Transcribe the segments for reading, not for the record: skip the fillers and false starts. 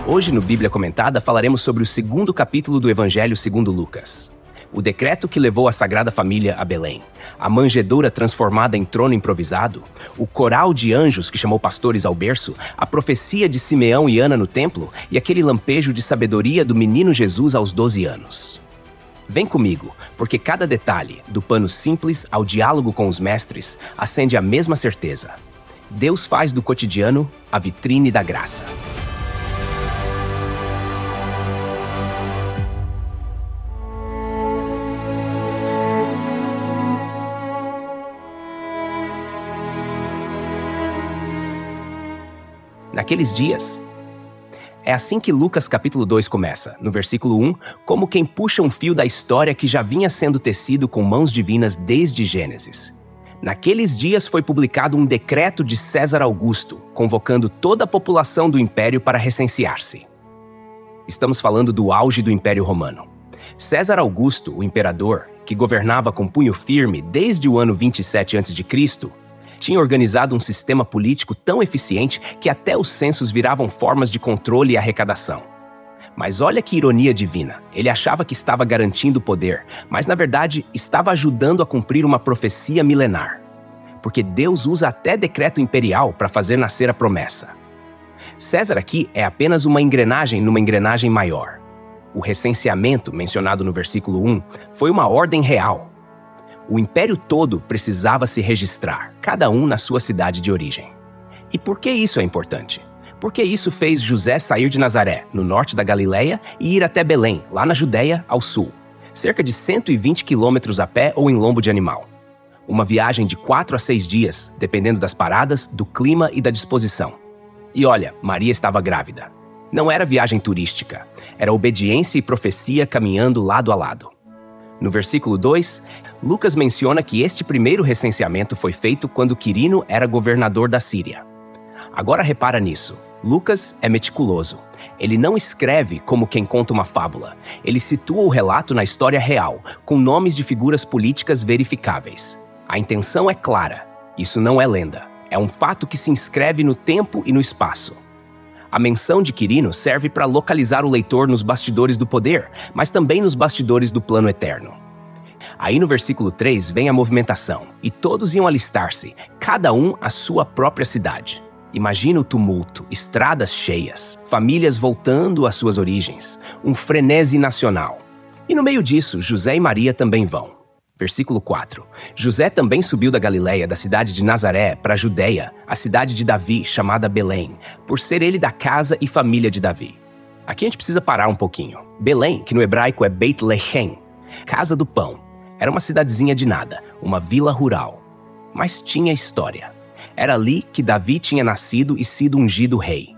Hoje no Bíblia Comentada falaremos sobre o segundo capítulo do Evangelho segundo Lucas. O decreto que levou a Sagrada Família a Belém, a manjedoura transformada em trono improvisado, o coral de anjos que chamou pastores ao berço, a profecia de Simeão e Ana no templo e aquele lampejo de sabedoria do menino Jesus aos 12 anos. Vem comigo, porque cada detalhe, do pano simples ao diálogo com os mestres, acende a mesma certeza. Deus faz do cotidiano a vitrine da graça. Naqueles dias. É assim que Lucas capítulo 2 começa, no versículo 1, como quem puxa um fio da história que já vinha sendo tecido com mãos divinas desde Gênesis. Naqueles dias foi publicado um decreto de César Augusto, convocando toda a população do império para recensear-se. Estamos falando do auge do Império Romano. César Augusto, o imperador, que governava com punho firme desde o ano 27 a.C., tinha organizado um sistema político tão eficiente que até os censos viravam formas de controle e arrecadação. Mas olha que ironia divina, ele achava que estava garantindo o poder, mas na verdade estava ajudando a cumprir uma profecia milenar. Porque Deus usa até decreto imperial para fazer nascer a promessa. César aqui é apenas uma engrenagem numa engrenagem maior. O recenseamento, mencionado no versículo 1, foi uma ordem real. O império todo precisava se registrar, cada um na sua cidade de origem. E por que isso é importante? Porque isso fez José sair de Nazaré, no norte da Galileia, e ir até Belém, lá na Judéia, ao sul, cerca de 120 quilômetros a pé ou em lombo de animal. Uma viagem de 4 a 6 dias, dependendo das paradas, do clima e da disposição. E olha, Maria estava grávida. Não era viagem turística, era obediência e profecia caminhando lado a lado. No versículo 2, Lucas menciona que este primeiro recenseamento foi feito quando Quirino era governador da Síria. Agora repara nisso, Lucas é meticuloso. Ele não escreve como quem conta uma fábula. Ele situa o relato na história real, com nomes de figuras políticas verificáveis. A intenção é clara. Isso não é lenda. É um fato que se inscreve no tempo e no espaço. A menção de Quirino serve para localizar o leitor nos bastidores do poder, mas também nos bastidores do plano eterno. Aí no versículo 3 vem a movimentação, e todos iam alistar-se, cada um à sua própria cidade. Imagina o tumulto, estradas cheias, famílias voltando às suas origens, um frenesi nacional. E no meio disso, José e Maria também vão. Versículo 4. José também subiu da Galileia, da cidade de Nazaré, para a Judéia, a cidade de Davi, chamada Belém, por ser ele da casa e família de Davi. Aqui a gente precisa parar um pouquinho. Belém, que no hebraico é Beit Lehem, casa do pão, era uma cidadezinha de nada, uma vila rural. Mas tinha história. Era ali que Davi tinha nascido e sido ungido rei.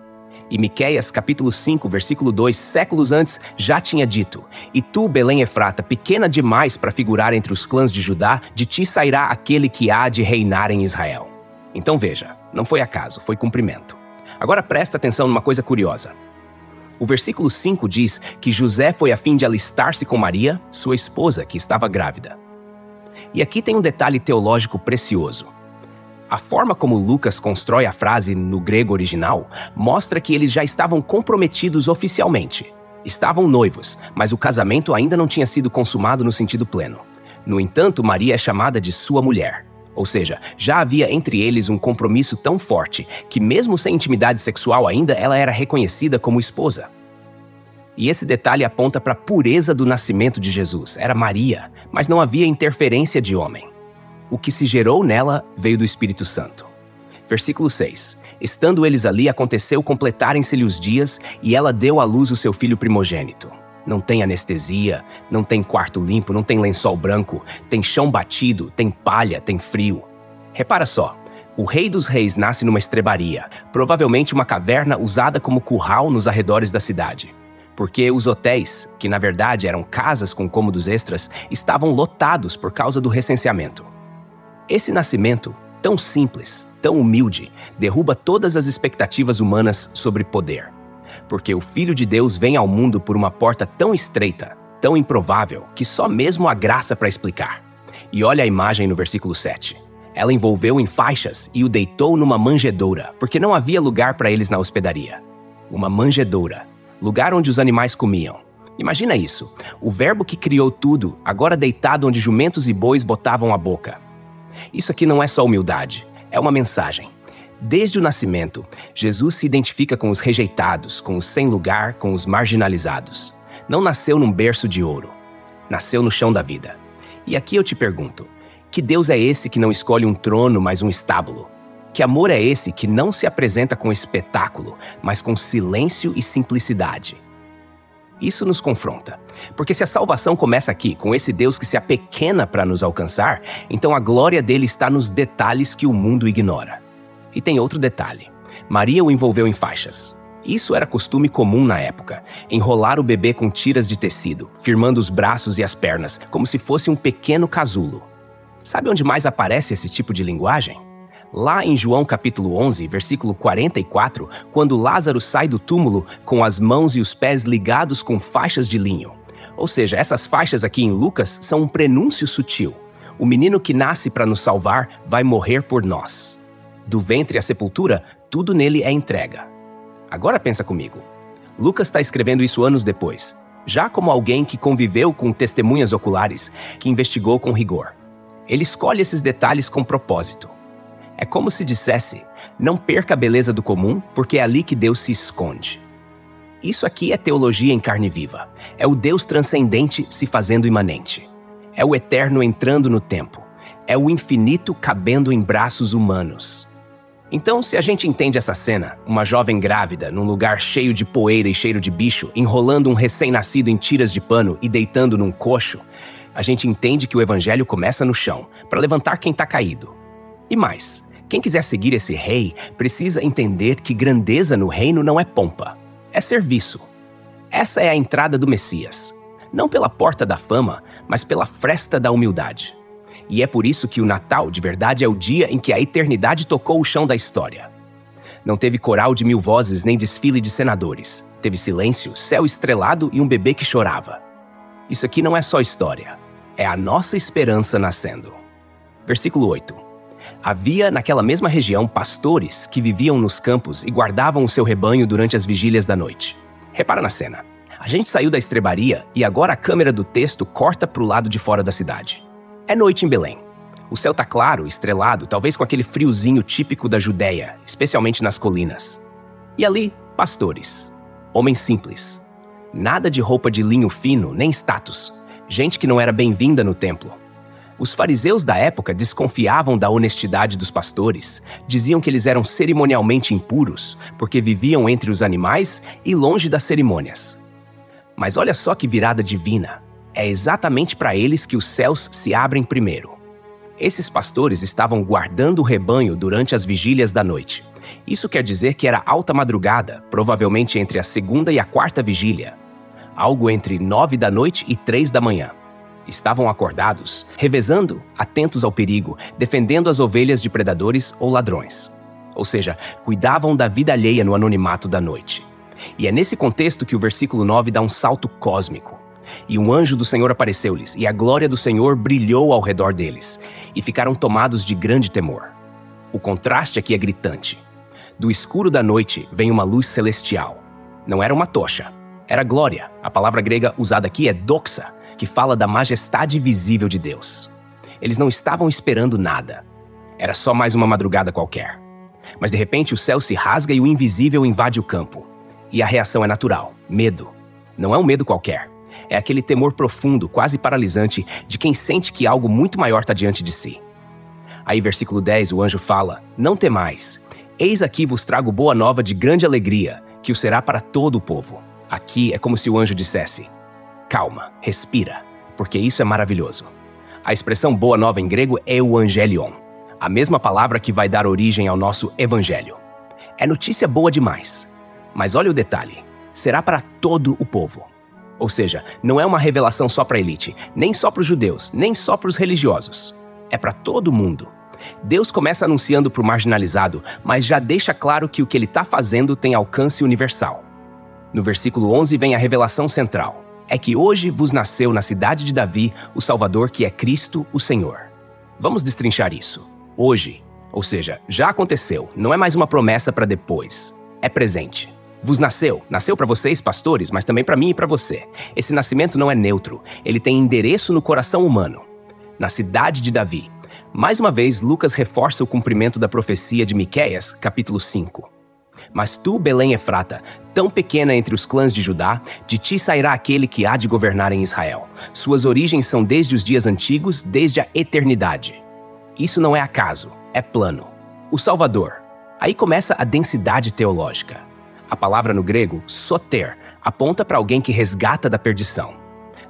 E Miqueias, capítulo 5, versículo 2, séculos antes, já tinha dito: E tu, Belém Efrata, pequena demais para figurar entre os clãs de Judá, de ti sairá aquele que há de reinar em Israel. Então veja, não foi acaso, foi cumprimento. Agora presta atenção numa coisa curiosa. O versículo 5 diz que José foi a fim de alistar-se com Maria, sua esposa, que estava grávida. E aqui tem um detalhe teológico precioso. A forma como Lucas constrói a frase no grego original mostra que eles já estavam comprometidos oficialmente. Estavam noivos, mas o casamento ainda não tinha sido consumado no sentido pleno. No entanto, Maria é chamada de sua mulher. Ou seja, já havia entre eles um compromisso tão forte que mesmo sem intimidade sexual ainda, ela era reconhecida como esposa. E esse detalhe aponta para a pureza do nascimento de Jesus. Era Maria, mas não havia interferência de homem. O que se gerou nela veio do Espírito Santo. Versículo 6. Estando eles ali, aconteceu completarem-se-lhe os dias, e ela deu à luz o seu filho primogênito. Não tem anestesia, não tem quarto limpo, não tem lençol branco, tem chão batido, tem palha, tem frio. Repara só, o Rei dos Reis nasce numa estrebaria, provavelmente uma caverna usada como curral nos arredores da cidade. Porque os hotéis, que na verdade eram casas com cômodos extras, estavam lotados por causa do recenseamento. Esse nascimento, tão simples, tão humilde, derruba todas as expectativas humanas sobre poder. Porque o Filho de Deus vem ao mundo por uma porta tão estreita, tão improvável, que só mesmo há graça para explicar. E olha a imagem no versículo 7. Ela envolveu em faixas e o deitou numa manjedoura, porque não havia lugar para eles na hospedaria. Uma manjedoura, lugar onde os animais comiam. Imagina isso, o Verbo que criou tudo, agora deitado onde jumentos e bois botavam a boca. Isso aqui não é só humildade, é uma mensagem. Desde o nascimento, Jesus se identifica com os rejeitados, com os sem lugar, com os marginalizados. Não nasceu num berço de ouro, nasceu no chão da vida. E aqui eu te pergunto, que Deus é esse que não escolhe um trono, mas um estábulo? Que amor é esse que não se apresenta com espetáculo, mas com silêncio e simplicidade? Isso nos confronta, porque se a salvação começa aqui, com esse Deus que se apequena para nos alcançar, então a glória dele está nos detalhes que o mundo ignora. E tem outro detalhe. Maria o envolveu em faixas. Isso era costume comum na época, enrolar o bebê com tiras de tecido, firmando os braços e as pernas, como se fosse um pequeno casulo. Sabe onde mais aparece esse tipo de linguagem? Lá em João capítulo 11, versículo 44, quando Lázaro sai do túmulo com as mãos e os pés ligados com faixas de linho. Ou seja, essas faixas aqui em Lucas são um prenúncio sutil. O menino que nasce para nos salvar vai morrer por nós. Do ventre à sepultura, tudo nele é entrega. Agora pensa comigo. Lucas está escrevendo isso anos depois, já como alguém que conviveu com testemunhas oculares, que investigou com rigor. Ele escolhe esses detalhes com propósito. É como se dissesse, não perca a beleza do comum, porque é ali que Deus se esconde. Isso aqui é teologia em carne viva. É o Deus transcendente se fazendo imanente. É o eterno entrando no tempo. É o infinito cabendo em braços humanos. Então, se a gente entende essa cena, uma jovem grávida, num lugar cheio de poeira e cheiro de bicho, enrolando um recém-nascido em tiras de pano e deitando num coxo, a gente entende que o evangelho começa no chão, para levantar quem está caído. E mais, quem quiser seguir esse rei precisa entender que grandeza no reino não é pompa, é serviço. Essa é a entrada do Messias, não pela porta da fama, mas pela fresta da humildade. E é por isso que o Natal, de verdade, é o dia em que a eternidade tocou o chão da história. Não teve coral de 1000 vozes nem desfile de senadores. Teve silêncio, céu estrelado e um bebê que chorava. Isso aqui não é só história, é a nossa esperança nascendo. Versículo 8. Havia naquela mesma região pastores que viviam nos campos e guardavam o seu rebanho durante as vigílias da noite. Repara na cena. A gente saiu da estrebaria e agora a câmera do texto corta para o lado de fora da cidade. É noite em Belém. O céu tá claro, estrelado, talvez com aquele friozinho típico da Judéia, especialmente nas colinas. E ali, pastores. Homens simples. Nada de roupa de linho fino, nem status. Gente que não era bem-vinda no templo. Os fariseus da época desconfiavam da honestidade dos pastores, diziam que eles eram cerimonialmente impuros, porque viviam entre os animais e longe das cerimônias. Mas olha só que virada divina. É exatamente para eles que os céus se abrem primeiro. Esses pastores estavam guardando o rebanho durante as vigílias da noite. Isso quer dizer que era alta madrugada, provavelmente entre a segunda e a quarta vigília. Algo entre 9 da noite e 3 da manhã. Estavam acordados, revezando, atentos ao perigo, defendendo as ovelhas de predadores ou ladrões. Ou seja, cuidavam da vida alheia no anonimato da noite. E é nesse contexto que o versículo 9 dá um salto cósmico. E um anjo do Senhor apareceu-lhes, e a glória do Senhor brilhou ao redor deles, e ficaram tomados de grande temor. O contraste aqui é gritante. Do escuro da noite vem uma luz celestial. Não era uma tocha, era glória. A palavra grega usada aqui é doxa, que fala da majestade visível de Deus. Eles não estavam esperando nada. Era só mais uma madrugada qualquer. Mas de repente o céu se rasga e o invisível invade o campo. E a reação é natural, medo. Não é um medo qualquer. É aquele temor profundo, quase paralisante, de quem sente que algo muito maior está diante de si. Aí, versículo 10, o anjo fala, não temais, eis aqui vos trago boa nova de grande alegria, que o será para todo o povo. Aqui é como se o anjo dissesse, calma, respira, porque isso é maravilhoso. A expressão boa nova em grego é o angelion, a mesma palavra que vai dar origem ao nosso evangelho. É notícia boa demais. Mas olha o detalhe, será para todo o povo. Ou seja, não é uma revelação só para a elite, nem só para os judeus, nem só para os religiosos. É para todo mundo. Deus começa anunciando para o marginalizado, mas já deixa claro que o que ele está fazendo tem alcance universal. No versículo 11 vem a revelação central. É que hoje vos nasceu na cidade de Davi o Salvador, que é Cristo, o Senhor. Vamos destrinchar isso. Hoje, ou seja, já aconteceu, não é mais uma promessa para depois. É presente. Vos nasceu para vocês, pastores, mas também para mim e para você. Esse nascimento não é neutro, ele tem endereço no coração humano, na cidade de Davi. Mais uma vez, Lucas reforça o cumprimento da profecia de Miqueias, capítulo 5. Mas tu, Belém Efrata, tão pequena entre os clãs de Judá, de ti sairá aquele que há de governar em Israel. Suas origens são desde os dias antigos, desde a eternidade. Isso não é acaso, é plano. O Salvador. Aí começa a densidade teológica. A palavra no grego, soter, aponta para alguém que resgata da perdição.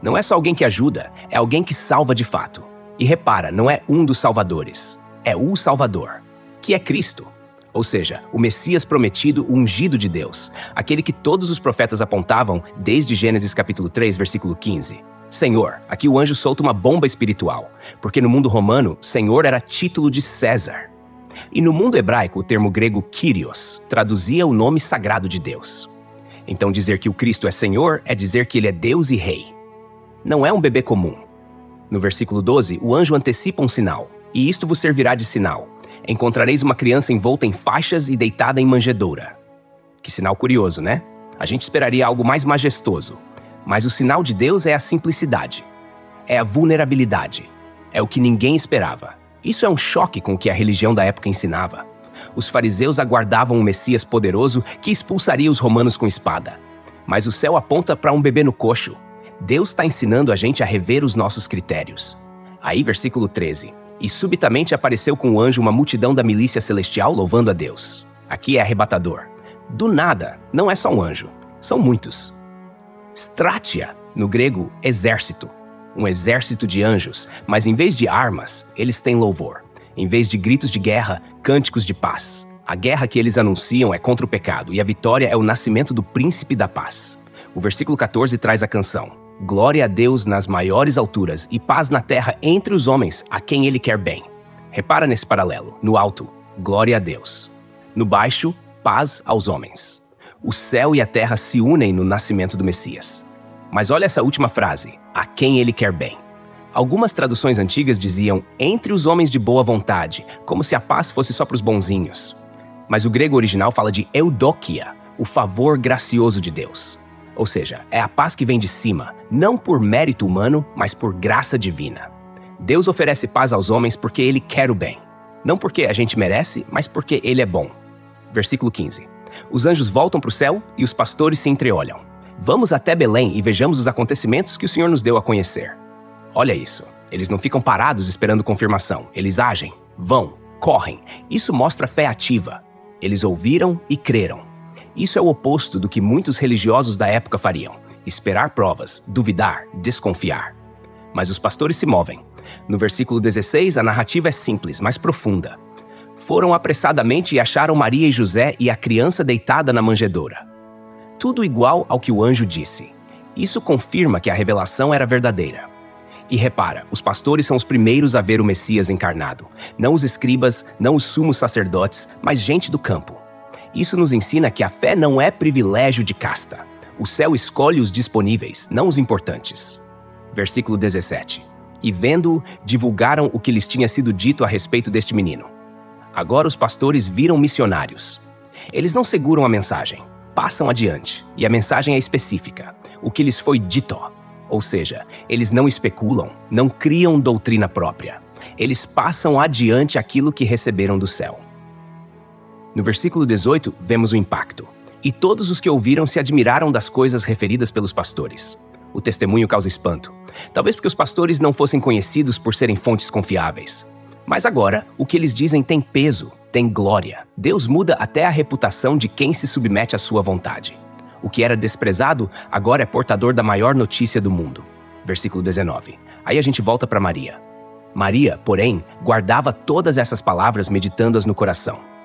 Não é só alguém que ajuda, é alguém que salva de fato. E repara, não é um dos salvadores, é o Salvador, que é Cristo. Ou seja, o Messias prometido, o ungido de Deus, aquele que todos os profetas apontavam desde Gênesis capítulo 3, versículo 15. Senhor, aqui o anjo solta uma bomba espiritual, porque no mundo romano, Senhor era título de César. E no mundo hebraico, o termo grego Kyrios traduzia o nome sagrado de Deus. Então dizer que o Cristo é Senhor é dizer que ele é Deus e Rei. Não é um bebê comum. No versículo 12, o anjo antecipa um sinal. E isto vos servirá de sinal. Encontrareis uma criança envolta em faixas e deitada em manjedoura. Que sinal curioso, né? A gente esperaria algo mais majestoso. Mas o sinal de Deus é a simplicidade. É a vulnerabilidade. É o que ninguém esperava. Isso é um choque com o que a religião da época ensinava. Os fariseus aguardavam um Messias poderoso que expulsaria os romanos com espada. Mas o céu aponta para um bebê no coxo. Deus está ensinando a gente a rever os nossos critérios. Aí, versículo 13. E subitamente apareceu com o anjo uma multidão da milícia celestial louvando a Deus. Aqui é arrebatador. Do nada, não é só um anjo, são muitos. Stratia, no grego, exército. Um exército de anjos, mas em vez de armas, eles têm louvor. Em vez de gritos de guerra, cânticos de paz. A guerra que eles anunciam é contra o pecado e a vitória é o nascimento do príncipe da paz. O versículo 14 traz a canção. Glória a Deus nas maiores alturas e paz na terra entre os homens a quem ele quer bem. Repara nesse paralelo. No alto, glória a Deus. No baixo, paz aos homens. O céu e a terra se unem no nascimento do Messias. Mas olha essa última frase, a quem ele quer bem. Algumas traduções antigas diziam entre os homens de boa vontade, como se a paz fosse só para os bonzinhos. Mas o grego original fala de eudokia, o favor gracioso de Deus. Ou seja, é a paz que vem de cima, não por mérito humano, mas por graça divina. Deus oferece paz aos homens porque ele quer o bem. Não porque a gente merece, mas porque ele é bom. Versículo 15. Os anjos voltam para o céu e os pastores se entreolham. Vamos até Belém e vejamos os acontecimentos que o Senhor nos deu a conhecer. Olha isso. Eles não ficam parados esperando confirmação. Eles agem, vão, correm. Isso mostra fé ativa. Eles ouviram e creram. Isso é o oposto do que muitos religiosos da época fariam. Esperar provas, duvidar, desconfiar. Mas os pastores se movem. No versículo 16, a narrativa é simples, mas profunda. Foram apressadamente e acharam Maria e José e a criança deitada na manjedoura. Tudo igual ao que o anjo disse. Isso confirma que a revelação era verdadeira. E repara, os pastores são os primeiros a ver o Messias encarnado. Não os escribas, não os sumos sacerdotes, mas gente do campo. Isso nos ensina que a fé não é privilégio de casta. O céu escolhe os disponíveis, não os importantes. Versículo 17. E vendo-o, divulgaram o que lhes tinha sido dito a respeito deste menino. Agora os pastores viram missionários. Eles não seguram a mensagem, passam adiante, e a mensagem é específica, o que lhes foi dito. Ou seja, eles não especulam, não criam doutrina própria. Eles passam adiante aquilo que receberam do céu. No versículo 18, vemos o impacto. E todos os que ouviram se admiraram das coisas referidas pelos pastores. O testemunho causa espanto. Talvez porque os pastores não fossem conhecidos por serem fontes confiáveis. Mas agora, o que eles dizem tem peso, tem glória. Deus muda até a reputação de quem se submete à sua vontade. O que era desprezado, agora é portador da maior notícia do mundo. Versículo 19. Aí a gente volta para Maria. Maria, porém, guardava todas essas palavras meditando-as no coração.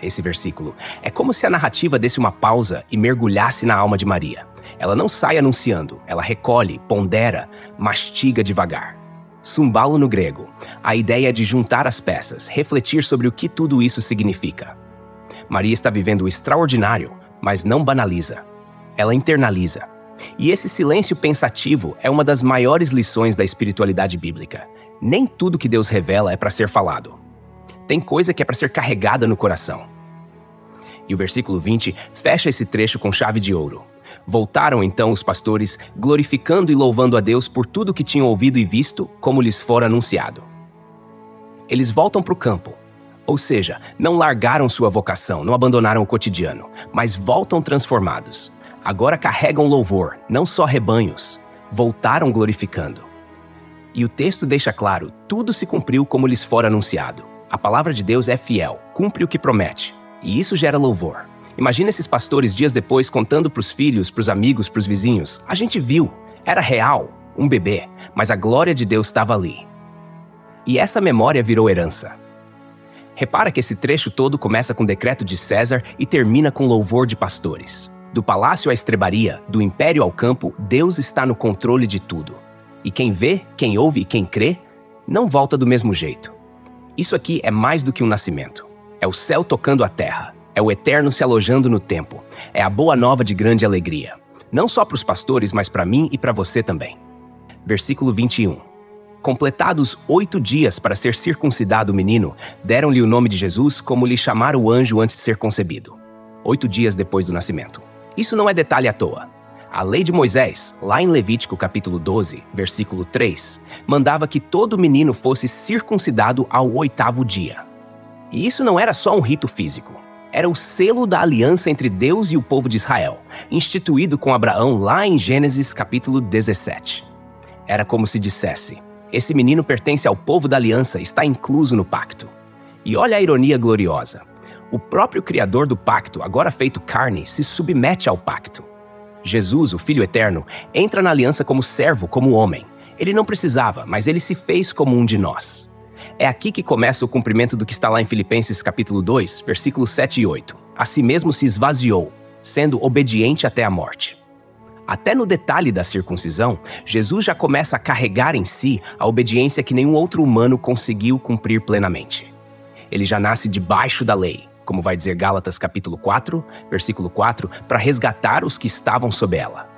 Esse versículo. É como se a narrativa desse uma pausa e mergulhasse na alma de Maria. Ela não sai anunciando, ela recolhe, pondera, mastiga devagar. Sumbalo no grego. A ideia é de juntar as peças, refletir sobre o que tudo isso significa. Maria está vivendo o extraordinário, mas não banaliza. Ela internaliza. E esse silêncio pensativo é uma das maiores lições da espiritualidade bíblica. Nem tudo que Deus revela é para ser falado. Tem coisa que é para ser carregada no coração. E o versículo 20 fecha esse trecho com chave de ouro. Voltaram então os pastores, glorificando e louvando a Deus por tudo que tinham ouvido e visto, como lhes fora anunciado. Eles voltam para o campo, ou seja, não largaram sua vocação, não abandonaram o cotidiano, mas voltam transformados. Agora carregam louvor, não só rebanhos, voltaram glorificando. E o texto deixa claro, tudo se cumpriu como lhes fora anunciado. A palavra de Deus é fiel, cumpre o que promete, e isso gera louvor. Imagina esses pastores dias depois contando para os filhos, para os amigos, para os vizinhos. A gente viu, era real, um bebê, mas a glória de Deus estava ali. E essa memória virou herança. Repara que esse trecho todo começa com o decreto de César e termina com louvor de pastores. Do palácio à estrebaria, do império ao campo, Deus está no controle de tudo. E quem vê, quem ouve e quem crê, não volta do mesmo jeito. Isso aqui é mais do que um nascimento. É o céu tocando a terra. É o eterno se alojando no tempo. É a boa nova de grande alegria. Não só para os pastores, mas para mim e para você também. Versículo 21. Completados 8 dias para ser circuncidado o menino, deram-lhe o nome de Jesus como lhe chamara o anjo antes de ser concebido. 8 dias depois do nascimento. Isso não é detalhe à toa. A lei de Moisés, lá em Levítico capítulo 12, versículo 3, mandava que todo menino fosse circuncidado ao 8º dia. E isso não era só um rito físico. Era o selo da aliança entre Deus e o povo de Israel, instituído com Abraão lá em Gênesis capítulo 17. Era como se dissesse, esse menino pertence ao povo da aliança, está incluso no pacto. E olha a ironia gloriosa. O próprio Criador do pacto, agora feito carne, se submete ao pacto. Jesus, o Filho Eterno, entra na aliança como servo, como homem. Ele não precisava, mas ele se fez como um de nós. É aqui que começa o cumprimento do que está lá em Filipenses capítulo 2, versículos 7 e 8. A si mesmo se esvaziou, sendo obediente até a morte. Até no detalhe da circuncisão, Jesus já começa a carregar em si a obediência que nenhum outro humano conseguiu cumprir plenamente. Ele já nasce debaixo da lei, como vai dizer Gálatas capítulo 4, versículo 4, para resgatar os que estavam sob ela.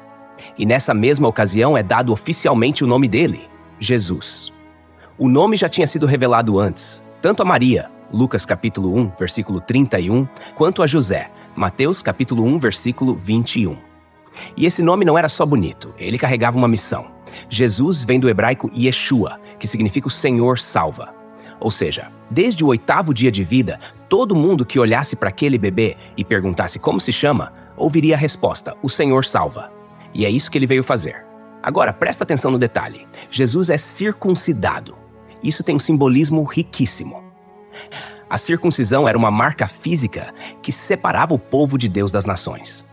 E nessa mesma ocasião é dado oficialmente o nome dele, Jesus. O nome já tinha sido revelado antes, tanto a Maria, Lucas capítulo 1, versículo 31, quanto a José, Mateus capítulo 1, versículo 21. E esse nome não era só bonito, ele carregava uma missão. Jesus vem do hebraico Yeshua, que significa o Senhor salva. Ou seja, desde o 8º dia de vida, todo mundo que olhasse para aquele bebê e perguntasse como se chama, ouviria a resposta, o Senhor salva. E é isso que ele veio fazer. Agora, presta atenção no detalhe. Jesus é circuncidado. Isso tem um simbolismo riquíssimo. A circuncisão era uma marca física que separava o povo de Deus das nações.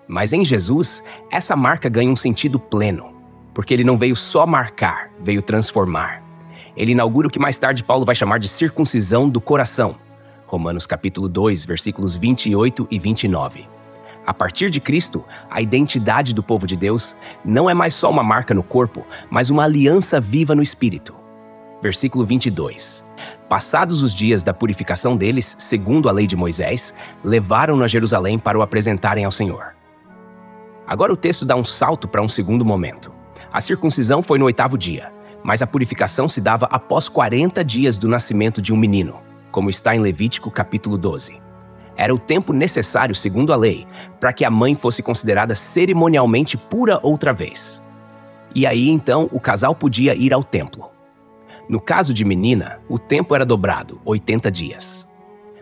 Mas em Jesus, essa marca ganha um sentido pleno, porque ele não veio só marcar, veio transformar. Ele inaugura o que mais tarde Paulo vai chamar de circuncisão do coração. Romanos capítulo 2, versículos 28 e 29. A partir de Cristo, a identidade do povo de Deus não é mais só uma marca no corpo, mas uma aliança viva no espírito. Versículo 22. Passados os dias da purificação deles, segundo a lei de Moisés, levaram-no a Jerusalém para o apresentarem ao Senhor. Agora o texto dá um salto para um segundo momento. A circuncisão foi no 8º dia, mas a purificação se dava após 40 dias do nascimento de um menino, como está em Levítico capítulo 12. Era o tempo necessário, segundo a lei, para que a mãe fosse considerada cerimonialmente pura outra vez. E aí então o casal podia ir ao templo. No caso de menina, o tempo era dobrado, 80 dias.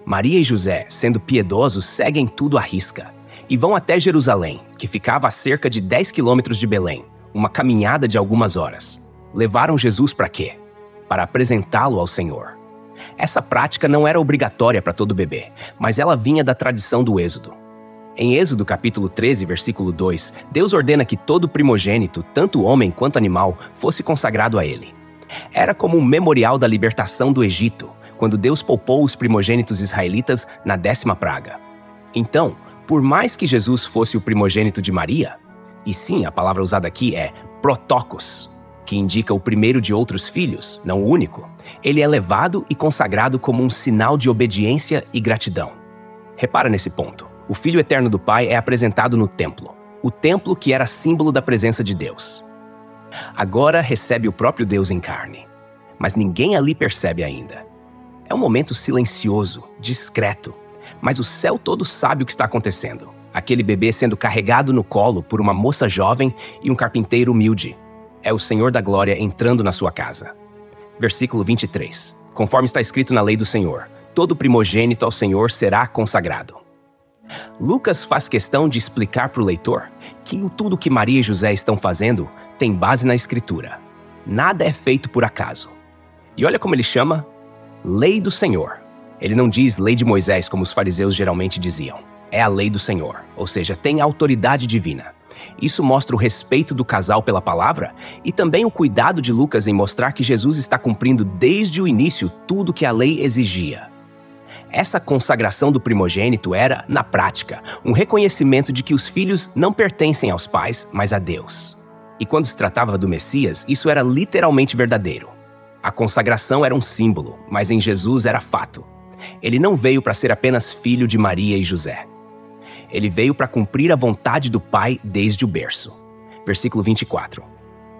Maria e José, sendo piedosos, seguem tudo à risca e vão até Jerusalém, que ficava a cerca de 10 quilômetros de Belém, uma caminhada de algumas horas. Levaram Jesus para quê? Para apresentá-lo ao Senhor. Essa prática não era obrigatória para todo bebê, mas ela vinha da tradição do Êxodo. Em Êxodo capítulo 13, versículo 2, Deus ordena que todo primogênito, tanto homem quanto animal, fosse consagrado a ele. Era como um memorial da libertação do Egito, quando Deus poupou os primogênitos israelitas na 10ª praga. Então, por mais que Jesus fosse o primogênito de Maria, e sim, a palavra usada aqui é protokos, que indica o primeiro de outros filhos, não o único, ele é levado e consagrado como um sinal de obediência e gratidão. Repara nesse ponto. O Filho Eterno do Pai é apresentado no templo, o templo que era símbolo da presença de Deus. Agora recebe o próprio Deus em carne, mas ninguém ali percebe ainda. É um momento silencioso, discreto. Mas o céu todo sabe o que está acontecendo. Aquele bebê sendo carregado no colo por uma moça jovem e um carpinteiro humilde. É o Senhor da Glória entrando na sua casa. Versículo 23. Conforme está escrito na lei do Senhor, todo primogênito ao Senhor será consagrado. Lucas faz questão de explicar para o leitor que tudo que Maria e José estão fazendo tem base na Escritura. Nada é feito por acaso. E olha como ele chama: lei do Senhor. Ele não diz lei de Moisés, como os fariseus geralmente diziam. É a lei do Senhor, ou seja, tem autoridade divina. Isso mostra o respeito do casal pela palavra e também o cuidado de Lucas em mostrar que Jesus está cumprindo desde o início tudo que a lei exigia. Essa consagração do primogênito era, na prática, um reconhecimento de que os filhos não pertencem aos pais, mas a Deus. E quando se tratava do Messias, isso era literalmente verdadeiro. A consagração era um símbolo, mas em Jesus era fato. Ele não veio para ser apenas filho de Maria e José. Ele veio para cumprir a vontade do Pai desde o berço. Versículo 24.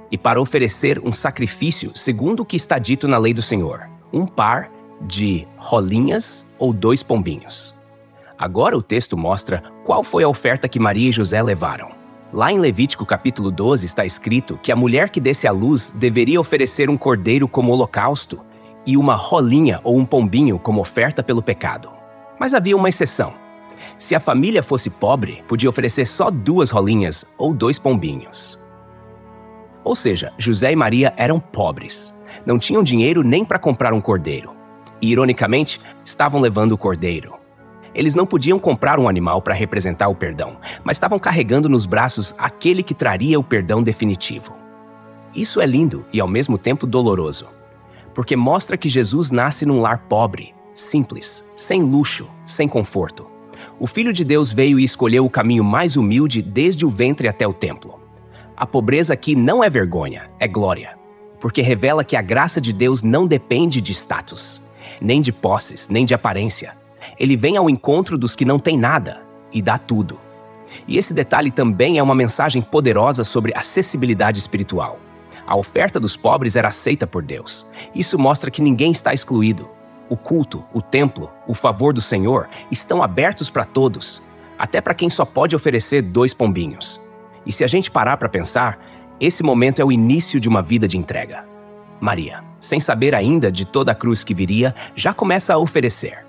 E para oferecer um sacrifício segundo o que está dito na lei do Senhor, um par de rolinhas ou 2 pombinhos. Agora o texto mostra qual foi a oferta que Maria e José levaram. Lá em Levítico capítulo 12 está escrito que a mulher que desse à luz deveria oferecer um cordeiro como holocausto e uma rolinha ou um pombinho como oferta pelo pecado. Mas havia uma exceção. Se a família fosse pobre, podia oferecer só 2 rolinhas ou 2 pombinhos. Ou seja, José e Maria eram pobres. Não tinham dinheiro nem para comprar um cordeiro. E, ironicamente, estavam levando o cordeiro. Eles não podiam comprar um animal para representar o perdão, mas estavam carregando nos braços aquele que traria o perdão definitivo. Isso é lindo e, ao mesmo tempo, doloroso, porque mostra que Jesus nasce num lar pobre, simples, sem luxo, sem conforto. O Filho de Deus veio e escolheu o caminho mais humilde desde o ventre até o templo. A pobreza aqui não é vergonha, é glória, porque revela que a graça de Deus não depende de status, nem de posses, nem de aparência. Ele vem ao encontro dos que não têm nada e dá tudo. E esse detalhe também é uma mensagem poderosa sobre acessibilidade espiritual. A oferta dos pobres era aceita por Deus. Isso mostra que ninguém está excluído. O culto, o templo, o favor do Senhor estão abertos para todos, até para quem só pode oferecer 2 pombinhos. E se a gente parar para pensar, esse momento é o início de uma vida de entrega. Maria, sem saber ainda de toda a cruz que viria, já começa a oferecer.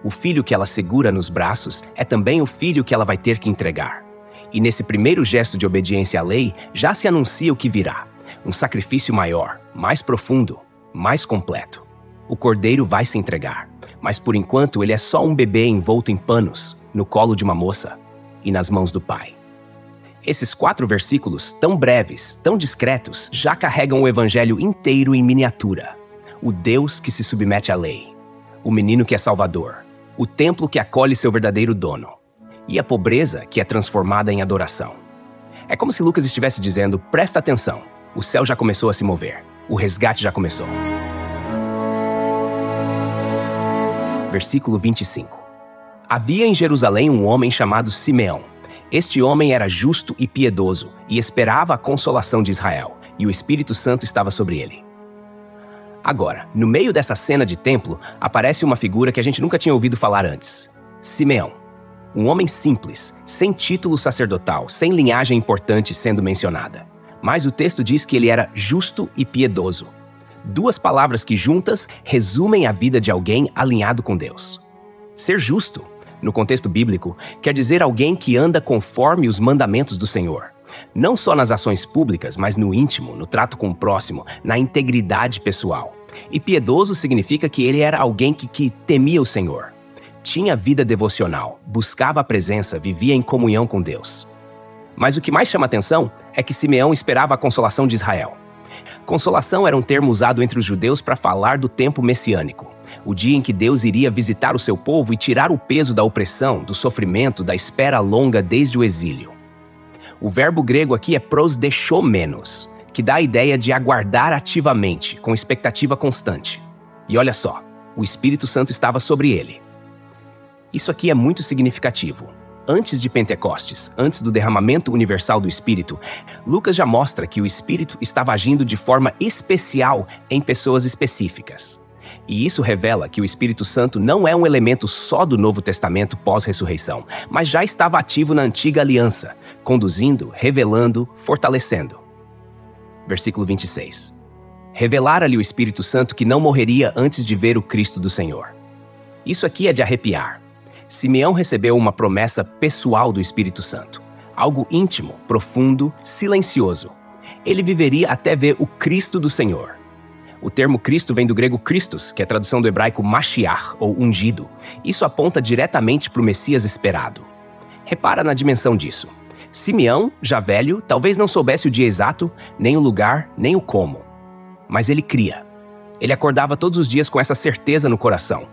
O filho que ela segura nos braços é também o filho que ela vai ter que entregar. E nesse primeiro gesto de obediência à lei, já se anuncia o que virá. Um sacrifício maior, mais profundo, mais completo. O cordeiro vai se entregar, mas por enquanto ele é só um bebê envolto em panos, no colo de uma moça e nas mãos do Pai. Esses 4 versículos, tão breves, tão discretos, já carregam o evangelho inteiro em miniatura. O Deus que se submete à lei, o menino que é salvador, o templo que acolhe seu verdadeiro dono, e a pobreza que é transformada em adoração. É como se Lucas estivesse dizendo: presta atenção, o céu já começou a se mover, o resgate já começou. Versículo 25. Havia em Jerusalém um homem chamado Simeão. Este homem era justo e piedoso e esperava a consolação de Israel, e o Espírito Santo estava sobre ele. Agora, no meio dessa cena de templo, aparece uma figura que a gente nunca tinha ouvido falar antes. Simeão. Um homem simples, sem título sacerdotal, sem linhagem importante sendo mencionada. Mas o texto diz que ele era justo e piedoso. 2 palavras que juntas resumem a vida de alguém alinhado com Deus. Ser justo, no contexto bíblico, quer dizer alguém que anda conforme os mandamentos do Senhor. Não só nas ações públicas, mas no íntimo, no trato com o próximo, na integridade pessoal. E piedoso significa que ele era alguém que temia o Senhor. Tinha vida devocional, buscava a presença, vivia em comunhão com Deus. Mas o que mais chama atenção é que Simeão esperava a consolação de Israel. Consolação era um termo usado entre os judeus para falar do tempo messiânico, o dia em que Deus iria visitar o seu povo e tirar o peso da opressão, do sofrimento, da espera longa desde o exílio. O verbo grego aqui é prosdechomenos, que dá a ideia de aguardar ativamente, com expectativa constante. E olha só, o Espírito Santo estava sobre ele. Isso aqui é muito significativo. Antes de Pentecostes, antes do derramamento universal do Espírito, Lucas já mostra que o Espírito estava agindo de forma especial em pessoas específicas. E isso revela que o Espírito Santo não é um elemento só do Novo Testamento pós-ressurreição, mas já estava ativo na antiga aliança, conduzindo, revelando, fortalecendo. Versículo 26. Revelara-lhe o Espírito Santo que não morreria antes de ver o Cristo do Senhor. Isso aqui é de arrepiar. Simeão recebeu uma promessa pessoal do Espírito Santo, algo íntimo, profundo, silencioso. Ele viveria até ver o Cristo do Senhor. O termo Cristo vem do grego Christos, que é a tradução do hebraico Mashiach, ou ungido. Isso aponta diretamente para o Messias esperado. Repara na dimensão disso. Simeão, já velho, talvez não soubesse o dia exato, nem o lugar, nem o como. Mas ele cria. Ele acordava todos os dias com essa certeza no coração.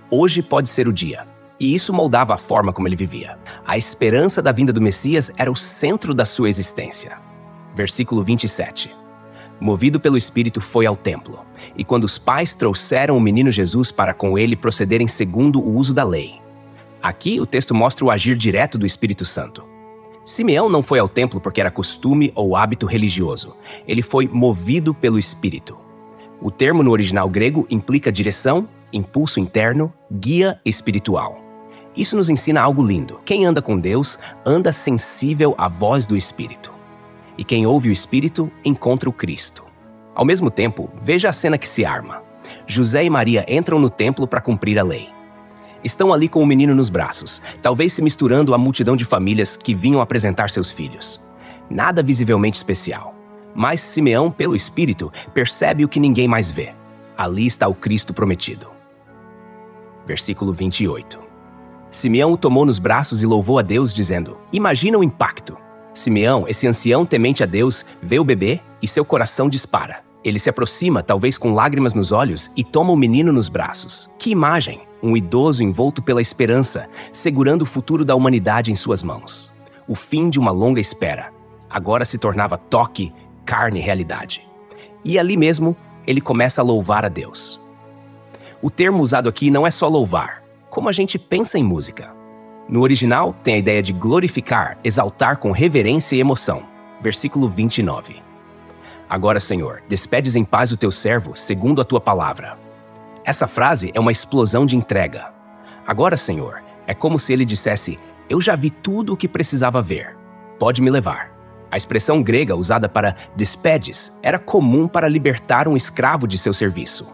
Hoje pode ser o dia. E isso moldava a forma como ele vivia. A esperança da vinda do Messias era o centro da sua existência. Versículo 27. Movido pelo Espírito, foi ao templo. E quando os pais trouxeram o menino Jesus para com ele procederem segundo o uso da lei. Aqui o texto mostra o agir direto do Espírito Santo. Simeão não foi ao templo porque era costume ou hábito religioso. Ele foi movido pelo Espírito. O termo no original grego implica direção, impulso interno, guia espiritual. Isso nos ensina algo lindo. Quem anda com Deus anda sensível à voz do Espírito. E quem ouve o Espírito encontra o Cristo. Ao mesmo tempo, veja a cena que se arma. José e Maria entram no templo para cumprir a lei. Estão ali com o menino nos braços, talvez se misturando à multidão de famílias que vinham apresentar seus filhos. Nada visivelmente especial. Mas Simeão, pelo Espírito, percebe o que ninguém mais vê. Ali está o Cristo prometido. Versículo 28. Simeão o tomou nos braços e louvou a Deus, dizendo: Imagina o impacto. Simeão, esse ancião temente a Deus, vê o bebê e seu coração dispara. Ele se aproxima, talvez com lágrimas nos olhos, e toma o menino nos braços. Que imagem! Um idoso envolto pela esperança, segurando o futuro da humanidade em suas mãos. O fim de uma longa espera. Agora se tornava toque, carne, realidade. E ali mesmo, ele começa a louvar a Deus. O termo usado aqui não é só louvar, como a gente pensa em música. No original, tem a ideia de glorificar, exaltar com reverência e emoção. Versículo 29. Agora, Senhor, despedes em paz o teu servo, segundo a tua palavra. Essa frase é uma explosão de entrega. Agora, Senhor, é como se ele dissesse: eu já vi tudo o que precisava ver. Pode me levar. A expressão grega usada para despedes era comum para libertar um escravo de seu serviço.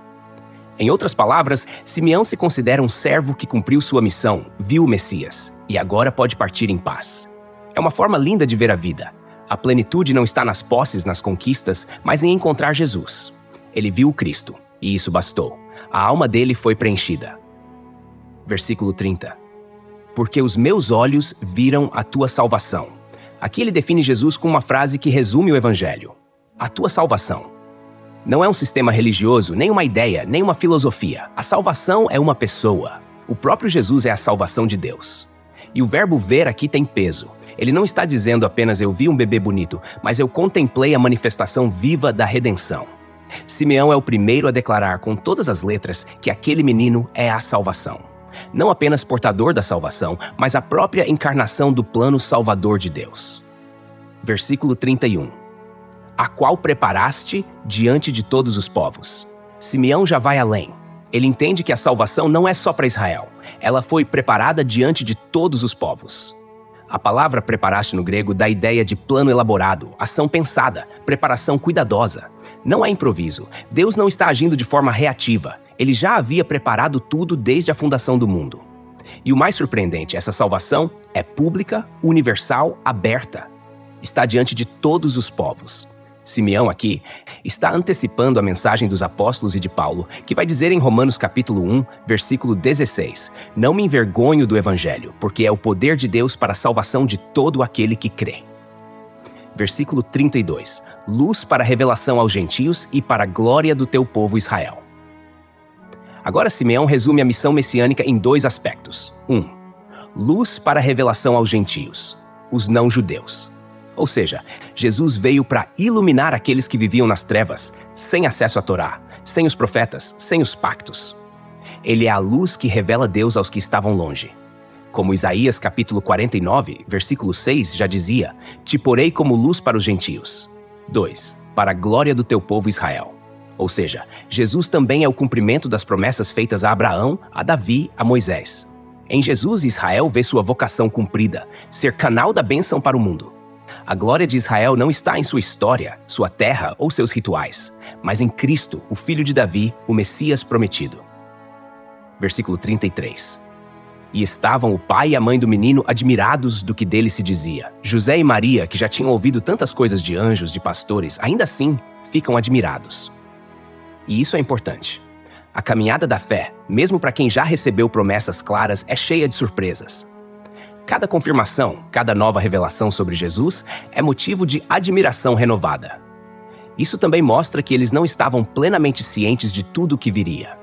Em outras palavras, Simeão se considera um servo que cumpriu sua missão, viu o Messias, e agora pode partir em paz. É uma forma linda de ver a vida. A plenitude não está nas posses, nas conquistas, mas em encontrar Jesus. Ele viu o Cristo, e isso bastou. A alma dele foi preenchida. Versículo 30. Porque os meus olhos viram a tua salvação. Aqui ele define Jesus com uma frase que resume o Evangelho. A tua salvação. Não é um sistema religioso, nem uma ideia, nem uma filosofia. A salvação é uma pessoa. O próprio Jesus é a salvação de Deus. E o verbo ver aqui tem peso. Ele não está dizendo apenas eu vi um bebê bonito, mas eu contemplei a manifestação viva da redenção. Simeão é o primeiro a declarar com todas as letras que aquele menino é a salvação. Não apenas portador da salvação, mas a própria encarnação do plano salvador de Deus. Versículo 31. A qual preparaste diante de todos os povos. Simeão já vai além. Ele entende que a salvação não é só para Israel. Ela foi preparada diante de todos os povos. A palavra preparaste no grego dá a ideia de plano elaborado, ação pensada, preparação cuidadosa. Não é improviso. Deus não está agindo de forma reativa. Ele já havia preparado tudo desde a fundação do mundo. E o mais surpreendente, essa salvação é pública, universal, aberta. Está diante de todos os povos. Simeão aqui está antecipando a mensagem dos apóstolos e de Paulo, que vai dizer em Romanos capítulo 1, versículo 16: Não me envergonho do evangelho, porque é o poder de Deus para a salvação de todo aquele que crê. Versículo 32: Luz para a revelação aos gentios e para a glória do teu povo Israel. Agora Simeão resume a missão messiânica em dois aspectos. 1. Luz para a revelação aos gentios, os não-judeus. Ou seja, Jesus veio para iluminar aqueles que viviam nas trevas, sem acesso à Torá, sem os profetas, sem os pactos. Ele é a luz que revela Deus aos que estavam longe. Como Isaías capítulo 49, versículo 6 já dizia: Te porei como luz para os gentios. 2. Para a glória do teu povo Israel. Ou seja, Jesus também é o cumprimento das promessas feitas a Abraão, a Davi, a Moisés. Em Jesus, Israel vê sua vocação cumprida, ser canal da bênção para o mundo. A glória de Israel não está em sua história, sua terra ou seus rituais, mas em Cristo, o filho de Davi, o Messias prometido. Versículo 33. E estavam o pai e a mãe do menino admirados do que dele se dizia. José e Maria, que já tinham ouvido tantas coisas de anjos, de pastores, ainda assim ficam admirados. E isso é importante. A caminhada da fé, mesmo para quem já recebeu promessas claras, é cheia de surpresas. Cada confirmação, cada nova revelação sobre Jesus é motivo de admiração renovada. Isso também mostra que eles não estavam plenamente cientes de tudo o que viria.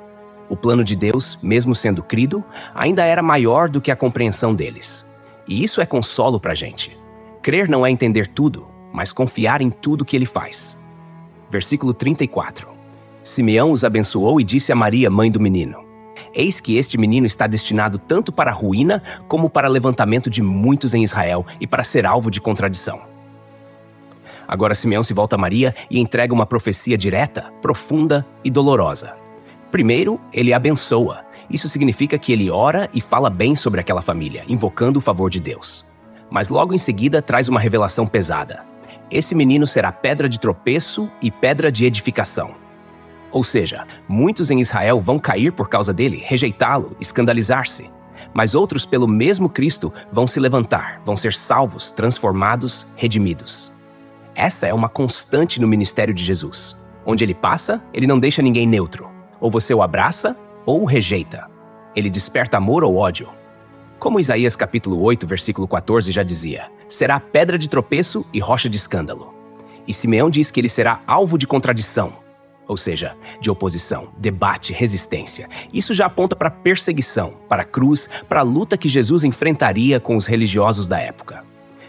O plano de Deus, mesmo sendo crido, ainda era maior do que a compreensão deles. E isso é consolo para a gente. Crer não é entender tudo, mas confiar em tudo que ele faz. Versículo 34. Simeão os abençoou e disse a Maria, mãe do menino: Eis que este menino está destinado tanto para a ruína como para o levantamento de muitos em Israel e para ser alvo de contradição. Agora Simeão se volta a Maria e entrega uma profecia direta, profunda e dolorosa. Primeiro, ele abençoa. Isso significa que ele ora e fala bem sobre aquela família, invocando o favor de Deus. Mas logo em seguida traz uma revelação pesada. Esse menino será pedra de tropeço e pedra de edificação. Ou seja, muitos em Israel vão cair por causa dele, rejeitá-lo, escandalizar-se. Mas outros, pelo mesmo Cristo, vão se levantar, vão ser salvos, transformados, redimidos. Essa é uma constante no ministério de Jesus. Onde ele passa, ele não deixa ninguém neutro. Ou você o abraça, ou o rejeita. Ele desperta amor ou ódio. Como Isaías capítulo 8, versículo 14 já dizia, será pedra de tropeço e rocha de escândalo. E Simeão diz que ele será alvo de contradição. Ou seja, de oposição, debate, resistência. Isso já aponta para a perseguição, para a cruz, para a luta que Jesus enfrentaria com os religiosos da época.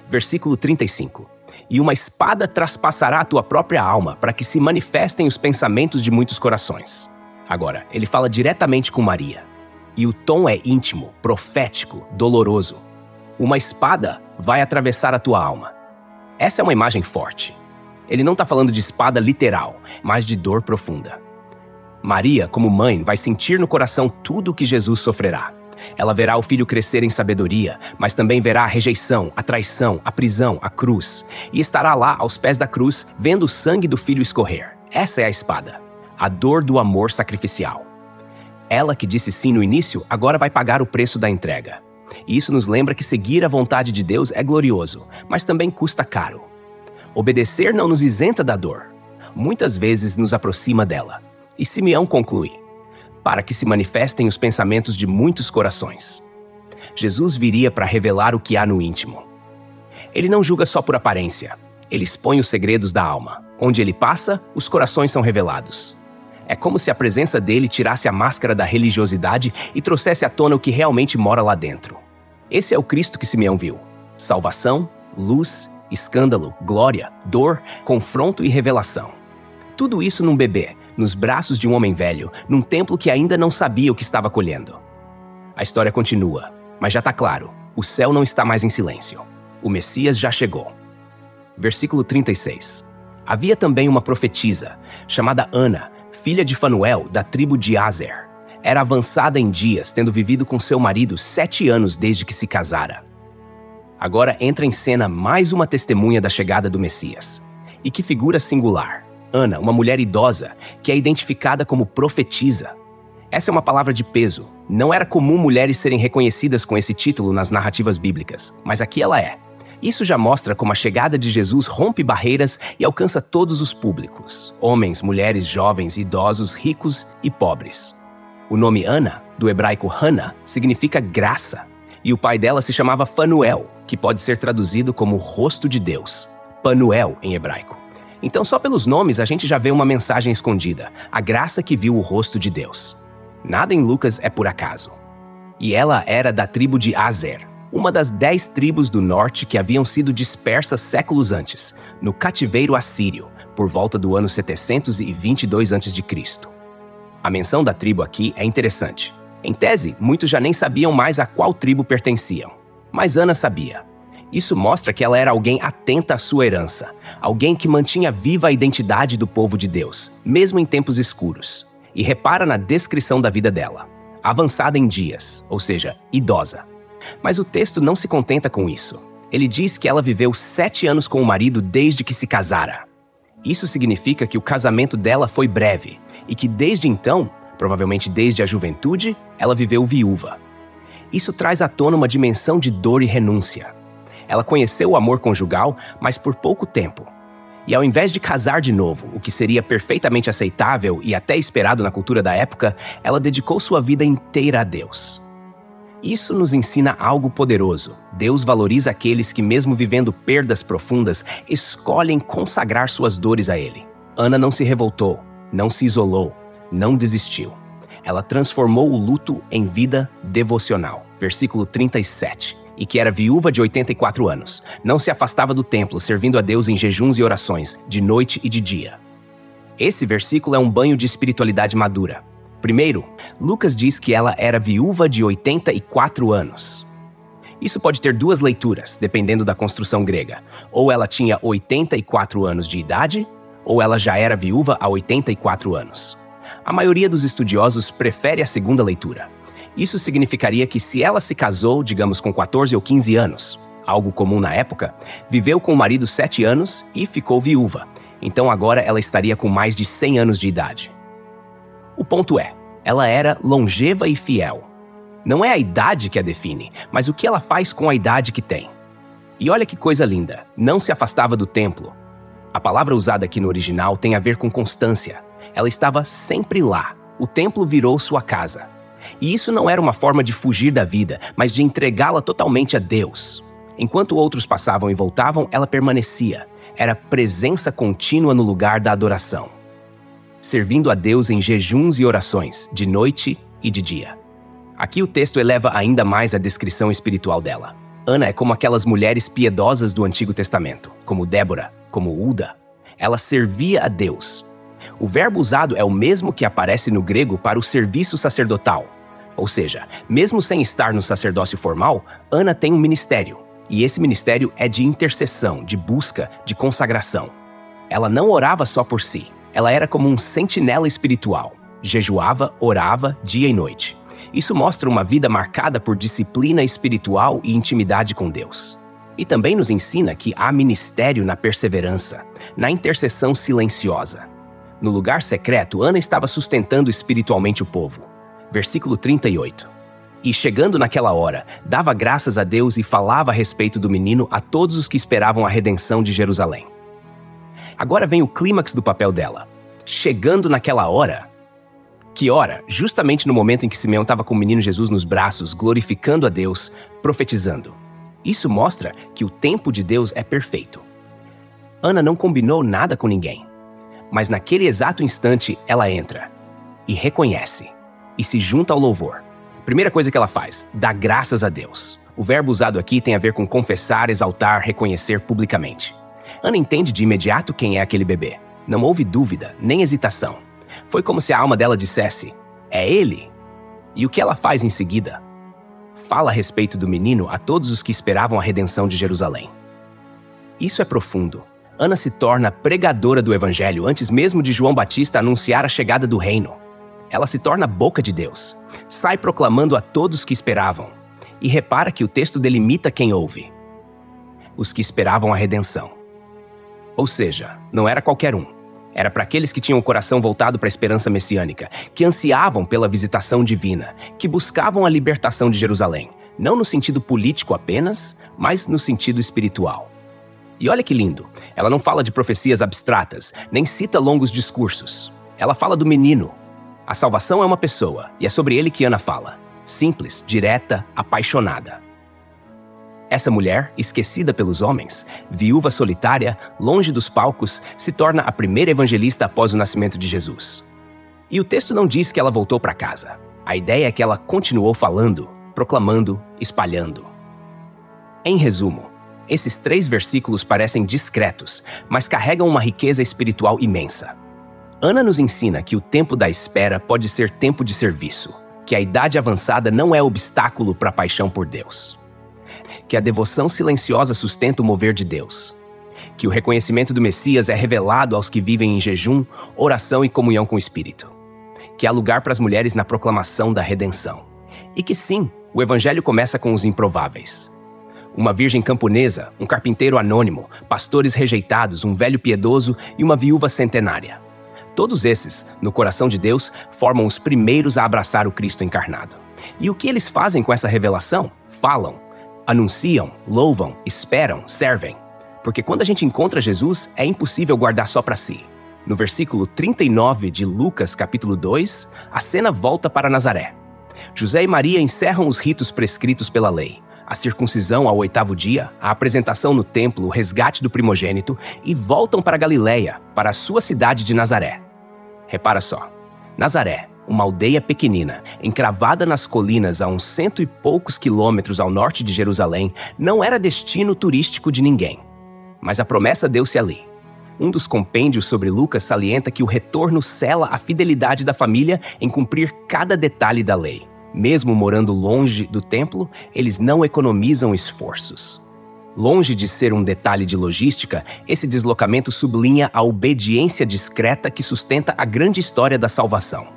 Versículo 35. E uma espada traspassará a tua própria alma, para que se manifestem os pensamentos de muitos corações. Agora, ele fala diretamente com Maria. E o tom é íntimo, profético, doloroso. Uma espada vai atravessar a tua alma. Essa é uma imagem forte. Ele não está falando de espada literal, mas de dor profunda. Maria, como mãe, vai sentir no coração tudo o que Jesus sofrerá. Ela verá o filho crescer em sabedoria, mas também verá a rejeição, a traição, a prisão, a cruz. E estará lá, aos pés da cruz, vendo o sangue do filho escorrer. Essa é a espada, a dor do amor sacrificial. Ela que disse sim no início, agora vai pagar o preço da entrega. E isso nos lembra que seguir a vontade de Deus é glorioso, mas também custa caro. Obedecer não nos isenta da dor. Muitas vezes nos aproxima dela. E Simeão conclui, para que se manifestem os pensamentos de muitos corações. Jesus viria para revelar o que há no íntimo. Ele não julga só por aparência. Ele expõe os segredos da alma. Onde ele passa, os corações são revelados. É como se a presença dele tirasse a máscara da religiosidade e trouxesse à tona o que realmente mora lá dentro. Esse é o Cristo que Simeão viu. Salvação, luz, escândalo, glória, dor, confronto e revelação. Tudo isso num bebê, nos braços de um homem velho, num templo que ainda não sabia o que estava colhendo. A história continua, mas já está claro, o céu não está mais em silêncio. O Messias já chegou. Versículo 36. Havia também uma profetisa, chamada Ana, filha de Fanuel, da tribo de Aser. Era avançada em dias, tendo vivido com seu marido 7 anos desde que se casara. Agora entra em cena mais uma testemunha da chegada do Messias. E que figura singular. Ana, uma mulher idosa, que é identificada como profetisa. Essa é uma palavra de peso. Não era comum mulheres serem reconhecidas com esse título nas narrativas bíblicas, mas aqui ela é. Isso já mostra como a chegada de Jesus rompe barreiras e alcança todos os públicos. Homens, mulheres, jovens, idosos, ricos e pobres. O nome Ana, do hebraico Hana, significa graça. E o pai dela se chamava Fanuel, que pode ser traduzido como rosto de Deus. Panuel, em hebraico. Então, só pelos nomes, a gente já vê uma mensagem escondida. A graça que viu o rosto de Deus. Nada em Lucas é por acaso. E ela era da tribo de Aser, uma das 10 tribos do norte que haviam sido dispersas séculos antes, no cativeiro assírio, por volta do ano 722 a.C. A menção da tribo aqui é interessante. Em tese, muitos já nem sabiam mais a qual tribo pertenciam. Mas Ana sabia. Isso mostra que ela era alguém atenta à sua herança, alguém que mantinha viva a identidade do povo de Deus, mesmo em tempos escuros. E repara na descrição da vida dela: avançada em dias, ou seja, idosa. Mas o texto não se contenta com isso. Ele diz que ela viveu 7 anos com o marido desde que se casara. Isso significa que o casamento dela foi breve e que desde então, provavelmente desde a juventude, ela viveu viúva. Isso traz à tona uma dimensão de dor e renúncia. Ela conheceu o amor conjugal, mas por pouco tempo. E ao invés de casar de novo, o que seria perfeitamente aceitável e até esperado na cultura da época, ela dedicou sua vida inteira a Deus. Isso nos ensina algo poderoso. Deus valoriza aqueles que, mesmo vivendo perdas profundas, escolhem consagrar suas dores a Ele. Ana não se revoltou, não se isolou, não desistiu. Ela transformou o luto em vida devocional. Versículo 37. E que era viúva de 84 anos. Não se afastava do templo, servindo a Deus em jejuns e orações, de noite e de dia. Esse versículo é um banho de espiritualidade madura. Primeiro, Lucas diz que ela era viúva de 84 anos. Isso pode ter duas leituras, dependendo da construção grega. Ou ela tinha 84 anos de idade, ou ela já era viúva há 84 anos. A maioria dos estudiosos prefere a segunda leitura. Isso significaria que se ela se casou, digamos, com 14 ou 15 anos, algo comum na época, viveu com o marido 7 anos e ficou viúva. Então agora ela estaria com mais de 100 anos de idade. O ponto é, ela era longeva e fiel. Não é a idade que a define, mas o que ela faz com a idade que tem. E olha que coisa linda, não se afastava do templo. A palavra usada aqui no original tem a ver com constância. Ela estava sempre lá. O templo virou sua casa. E isso não era uma forma de fugir da vida, mas de entregá-la totalmente a Deus. Enquanto outros passavam e voltavam, ela permanecia. Era presença contínua no lugar da adoração. Servindo a Deus em jejuns e orações, de noite e de dia. Aqui o texto eleva ainda mais a descrição espiritual dela. Ana é como aquelas mulheres piedosas do Antigo Testamento, como Débora, como Uda. Ela servia a Deus. O verbo usado é o mesmo que aparece no grego para o serviço sacerdotal. Ou seja, mesmo sem estar no sacerdócio formal, Ana tem um ministério. E esse ministério é de intercessão, de busca, de consagração. Ela não orava só por si. Ela era como um sentinela espiritual. Jejuava, orava, dia e noite. Isso mostra uma vida marcada por disciplina espiritual e intimidade com Deus. E também nos ensina que há ministério na perseverança, na intercessão silenciosa. No lugar secreto, Ana estava sustentando espiritualmente o povo. Versículo 38. E chegando naquela hora, dava graças a Deus e falava a respeito do menino a todos os que esperavam a redenção de Jerusalém. Agora vem o clímax do papel dela. Chegando naquela hora. Que hora? Justamente no momento em que Simeão estava com o menino Jesus nos braços, glorificando a Deus, profetizando. Isso mostra que o tempo de Deus é perfeito. Ana não combinou nada com ninguém. Mas naquele exato instante, ela entra e reconhece e se junta ao louvor. Primeira coisa que ela faz, dá graças a Deus. O verbo usado aqui tem a ver com confessar, exaltar, reconhecer publicamente. Ana entende de imediato quem é aquele bebê. Não houve dúvida, nem hesitação. Foi como se a alma dela dissesse, é ele. E o que ela faz em seguida? Fala a respeito do menino a todos os que esperavam a redenção de Jerusalém. Isso é profundo. Ana se torna pregadora do Evangelho antes mesmo de João Batista anunciar a chegada do reino. Ela se torna a boca de Deus, sai proclamando a todos que esperavam. E repara que o texto delimita quem ouve. Os que esperavam a redenção. Ou seja, não era qualquer um. Era para aqueles que tinham o coração voltado para a esperança messiânica, que ansiavam pela visitação divina, que buscavam a libertação de Jerusalém, não no sentido político apenas, mas no sentido espiritual. E olha que lindo, ela não fala de profecias abstratas, nem cita longos discursos. Ela fala do menino. A salvação é uma pessoa, e é sobre ele que Ana fala. Simples, direta, apaixonada. Essa mulher, esquecida pelos homens, viúva solitária, longe dos palcos, se torna a primeira evangelista após o nascimento de Jesus. E o texto não diz que ela voltou para casa. A ideia é que ela continuou falando, proclamando, espalhando. Em resumo, esses 3 versículos parecem discretos, mas carregam uma riqueza espiritual imensa. Ana nos ensina que o tempo da espera pode ser tempo de serviço, que a idade avançada não é obstáculo para a paixão por Deus. que a devoção silenciosa sustenta o mover de Deus, que o reconhecimento do Messias é revelado aos que vivem em jejum, oração e comunhão com o Espírito, que há lugar para as mulheres na proclamação da redenção, e que sim, o Evangelho começa com os improváveis. Uma virgem camponesa, um carpinteiro anônimo, pastores rejeitados, um velho piedoso e uma viúva centenária. Todos esses, no coração de Deus, formam os primeiros a abraçar o Cristo encarnado. E o que eles fazem com essa revelação? Falam, anunciam, louvam, esperam, servem. Porque quando a gente encontra Jesus, é impossível guardar só para si. No versículo 39 de Lucas, capítulo 2, a cena volta para Nazaré. José e Maria encerram os ritos prescritos pela lei. A circuncisão ao 8º dia, a apresentação no templo, o resgate do primogênito, e voltam para Galiléia, para a sua cidade de Nazaré. Repara só, Nazaré, uma aldeia pequenina, encravada nas colinas a uns 100 e poucos quilômetros ao norte de Jerusalém, não era destino turístico de ninguém. Mas a promessa deu-se ali. Um dos compêndios sobre Lucas salienta que o retorno sela a fidelidade da família em cumprir cada detalhe da lei. Mesmo morando longe do templo, eles não economizam esforços. Longe de ser um detalhe de logística, esse deslocamento sublinha a obediência discreta que sustenta a grande história da salvação.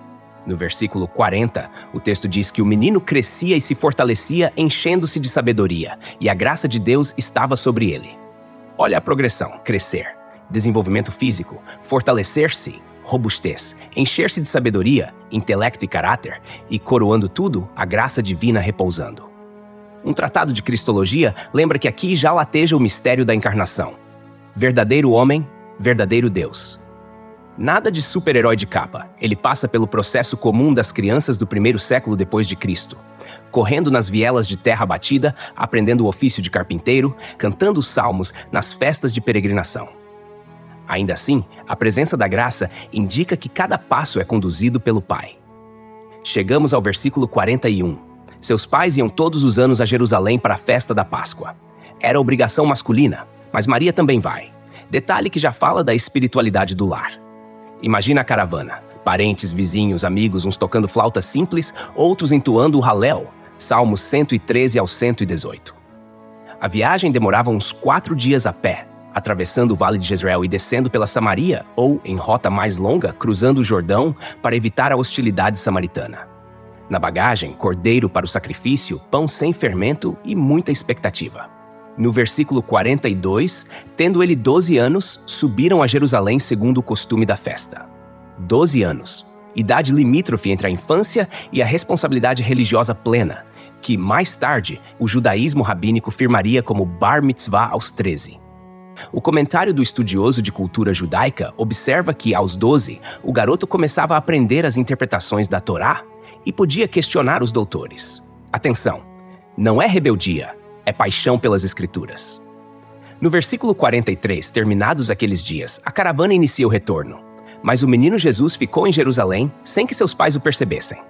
No versículo 40, o texto diz que o menino crescia e se fortalecia, enchendo-se de sabedoria, e a graça de Deus estava sobre ele. Olha a progressão: crescer, desenvolvimento físico, fortalecer-se, robustez, encher-se de sabedoria, intelecto e caráter, e, coroando tudo, a graça divina repousando. Um tratado de cristologia lembra que aqui já lateja o mistério da encarnação. Verdadeiro homem, verdadeiro Deus. Nada de super-herói de capa, ele passa pelo processo comum das crianças do 1º século depois de Cristo, correndo nas vielas de terra batida, aprendendo o ofício de carpinteiro, cantando os salmos nas festas de peregrinação. Ainda assim, a presença da graça indica que cada passo é conduzido pelo Pai. Chegamos ao versículo 41. Seus pais iam todos os anos a Jerusalém para a festa da Páscoa. Era obrigação masculina, mas Maria também vai. Detalhe que já fala da espiritualidade do lar. Imagina a caravana. Parentes, vizinhos, amigos, uns tocando flauta simples, outros entoando o Halel, Salmos 113 ao 118. A viagem demorava uns 4 dias a pé, atravessando o Vale de Jezreel e descendo pela Samaria, ou, em rota mais longa, cruzando o Jordão para evitar a hostilidade samaritana. Na bagagem, cordeiro para o sacrifício, pão sem fermento e muita expectativa. No versículo 42, tendo ele 12 anos, subiram a Jerusalém segundo o costume da festa. 12 anos, idade limítrofe entre a infância e a responsabilidade religiosa plena, que, mais tarde, o judaísmo rabínico firmaria como Bar Mitzvah aos 13. O comentário do estudioso de cultura judaica observa que, aos 12, o garoto começava a aprender as interpretações da Torá e podia questionar os doutores. Atenção, não é rebeldia, é paixão pelas Escrituras. No versículo 43, terminados aqueles dias, a caravana inicia o retorno, mas o menino Jesus ficou em Jerusalém sem que seus pais o percebessem.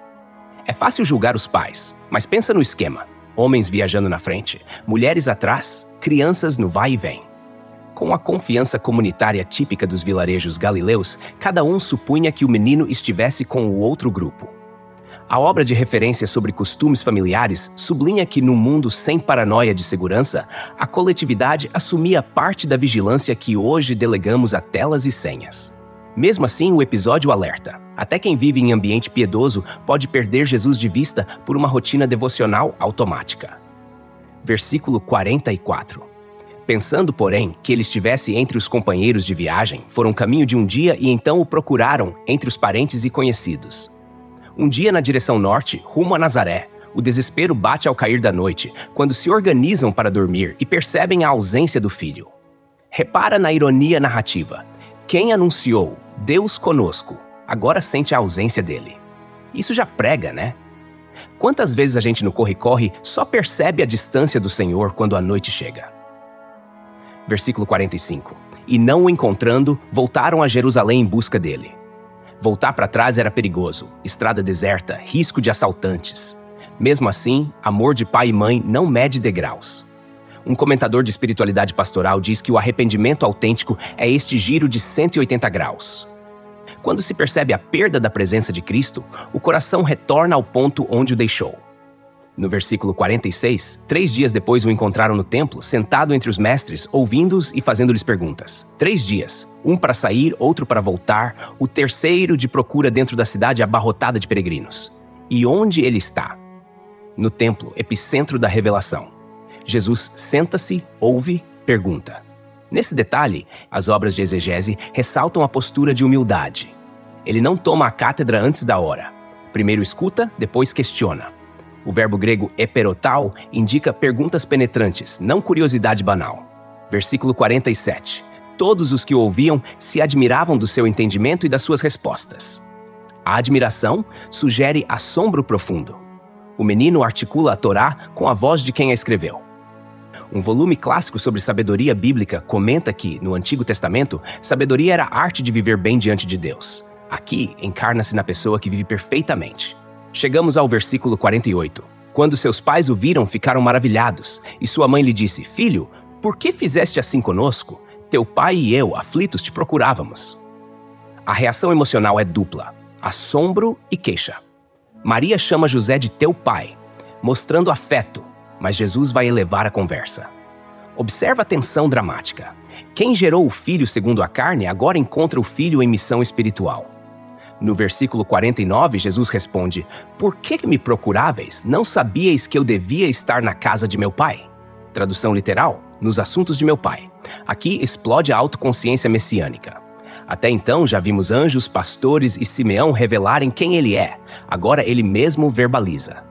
É fácil julgar os pais, mas pensa no esquema: homens viajando na frente, mulheres atrás, crianças no vai e vem. Com a confiança comunitária típica dos vilarejos galileus, cada um supunha que o menino estivesse com o outro grupo. A obra de referência sobre costumes familiares sublinha que, num mundo sem paranoia de segurança, a coletividade assumia parte da vigilância que hoje delegamos a telas e senhas. Mesmo assim, o episódio alerta: até quem vive em ambiente piedoso pode perder Jesus de vista por uma rotina devocional automática. Versículo 44. Pensando, porém, que ele estivesse entre os companheiros de viagem, foram caminho de um dia e então o procuraram entre os parentes e conhecidos. Um dia na direção norte, rumo a Nazaré, o desespero bate ao cair da noite, quando se organizam para dormir e percebem a ausência do filho. Repara na ironia narrativa. Quem anunciou Deus conosco, agora sente a ausência dele. Isso já prega, né? Quantas vezes a gente no corre-corre só percebe a distância do Senhor quando a noite chega? Versículo 45. E não o encontrando, voltaram a Jerusalém em busca dele. Voltar para trás era perigoso, estrada deserta, risco de assaltantes. Mesmo assim, amor de pai e mãe não mede degraus. Um comentador de espiritualidade pastoral diz que o arrependimento autêntico é este giro de 180 graus. Quando se percebe a perda da presença de Cristo, o coração retorna ao ponto onde o deixou. No versículo 46, 3 dias depois o encontraram no templo, sentado entre os mestres, ouvindo-os e fazendo-lhes perguntas. 3 dias, um para sair, outro para voltar, o terceiro de procura dentro da cidade abarrotada de peregrinos. E onde ele está? No templo, epicentro da revelação. Jesus senta-se, ouve, pergunta. Nesse detalhe, as obras de exegese ressaltam a postura de humildade. Ele não toma a cátedra antes da hora. Primeiro escuta, depois questiona. O verbo grego eperotal indica perguntas penetrantes, não curiosidade banal. Versículo 47. Todos os que o ouviam se admiravam do seu entendimento e das suas respostas. A admiração sugere assombro profundo. O menino articula a Torá com a voz de quem a escreveu. Um volume clássico sobre sabedoria bíblica comenta que, no Antigo Testamento, sabedoria era a arte de viver bem diante de Deus. Aqui, encarna-se na pessoa que vive perfeitamente. Chegamos ao versículo 48. Quando seus pais o viram, ficaram maravilhados, e sua mãe lhe disse: Filho, por que fizeste assim conosco? Teu pai e eu, aflitos, te procurávamos. A reação emocional é dupla: assombro e queixa. Maria chama José de teu pai, mostrando afeto, mas Jesus vai elevar a conversa. Observa a tensão dramática. Quem gerou o filho segundo a carne agora encontra o filho em missão espiritual. No versículo 49, Jesus responde: Por que me procuráveis? Não sabíeis que eu devia estar na casa de meu pai? Tradução literal: nos assuntos de meu pai. Aqui explode a autoconsciência messiânica. Até então já vimos anjos, pastores e Simeão revelarem quem ele é. Agora ele mesmo verbaliza.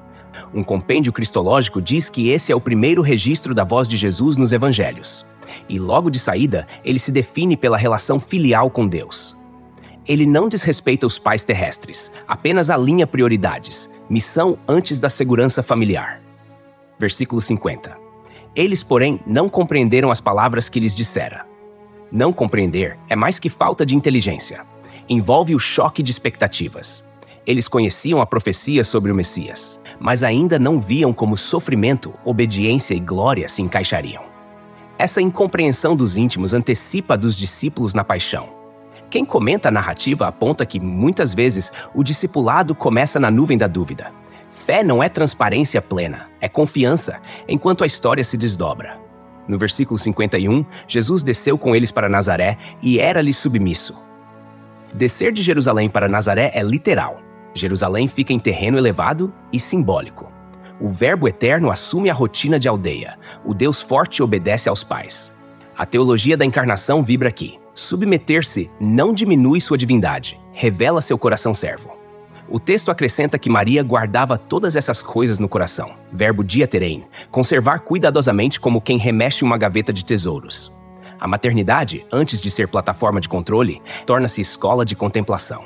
Um compêndio cristológico diz que esse é o primeiro registro da voz de Jesus nos evangelhos. E logo de saída, ele se define pela relação filial com Deus. Ele não desrespeita os pais terrestres, apenas alinha prioridades, missão antes da segurança familiar. Versículo 50. Eles, porém, não compreenderam as palavras que lhes dissera. Não compreender é mais que falta de inteligência. Envolve o choque de expectativas. Eles conheciam a profecia sobre o Messias, mas ainda não viam como sofrimento, obediência e glória se encaixariam. Essa incompreensão dos íntimos antecipa a dos discípulos na paixão. Quem comenta a narrativa aponta que, muitas vezes, o discipulado começa na nuvem da dúvida. Fé não é transparência plena, é confiança, enquanto a história se desdobra. No versículo 51, Jesus desceu com eles para Nazaré e era-lhe submisso. Descer de Jerusalém para Nazaré é literal. Jerusalém fica em terreno elevado e simbólico. O Verbo eterno assume a rotina de aldeia. O Deus forte obedece aos pais. A teologia da encarnação vibra aqui. Submeter-se não diminui sua divindade, revela seu coração servo. O texto acrescenta que Maria guardava todas essas coisas no coração, verbo diaterein, conservar cuidadosamente como quem remexe uma gaveta de tesouros. A maternidade, antes de ser plataforma de controle, torna-se escola de contemplação.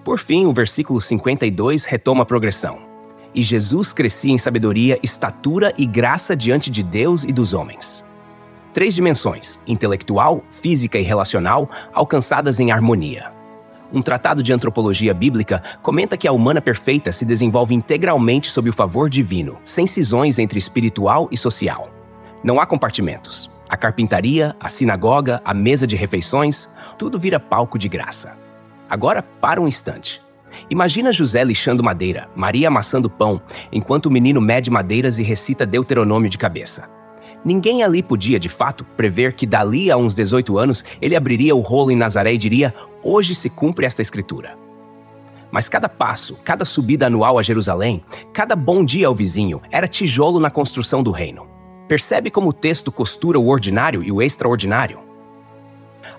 Por fim, o versículo 52 retoma a progressão. E Jesus crescia em sabedoria, estatura e graça diante de Deus e dos homens. 3 dimensões, intelectual, física e relacional, alcançadas em harmonia. Um tratado de antropologia bíblica comenta que a humana perfeita se desenvolve integralmente sob o favor divino, sem cisões entre espiritual e social. Não há compartimentos. A carpintaria, a sinagoga, a mesa de refeições, tudo vira palco de graça. Agora, para um instante. Imagina José lixando madeira, Maria amassando pão, enquanto o menino mede madeiras e recita Deuteronômio de cabeça. Ninguém ali podia, de fato, prever que dali a uns 18 anos ele abriria o rolo em Nazaré e diria: hoje se cumpre esta escritura. Mas cada passo, cada subida anual a Jerusalém, cada bom dia ao vizinho, era tijolo na construção do reino. Percebe como o texto costura o ordinário e o extraordinário?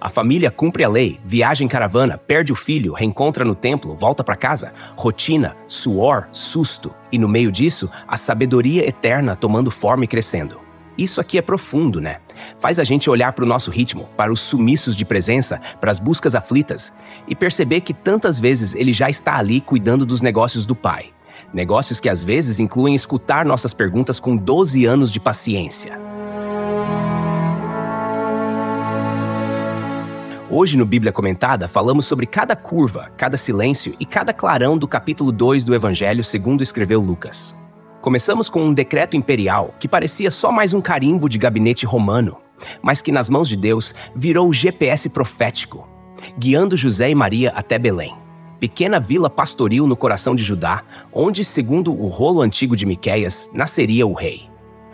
A família cumpre a lei, viaja em caravana, perde o filho, reencontra no templo, volta para casa, rotina, suor, susto, e no meio disso, a sabedoria eterna tomando forma e crescendo. Isso aqui é profundo, né? Faz a gente olhar para o nosso ritmo, para os sumiços de presença, para as buscas aflitas, e perceber que tantas vezes ele já está ali cuidando dos negócios do Pai. Negócios que às vezes incluem escutar nossas perguntas com 12 anos de paciência. Hoje no Bíblia Comentada falamos sobre cada curva, cada silêncio e cada clarão do capítulo 2 do Evangelho segundo escreveu Lucas. Começamos com um decreto imperial que parecia só mais um carimbo de gabinete romano, mas que nas mãos de Deus virou o GPS profético, guiando José e Maria até Belém. pequena vila pastoril no coração de Judá, onde, segundo o rolo antigo de Miqueias, nasceria o rei.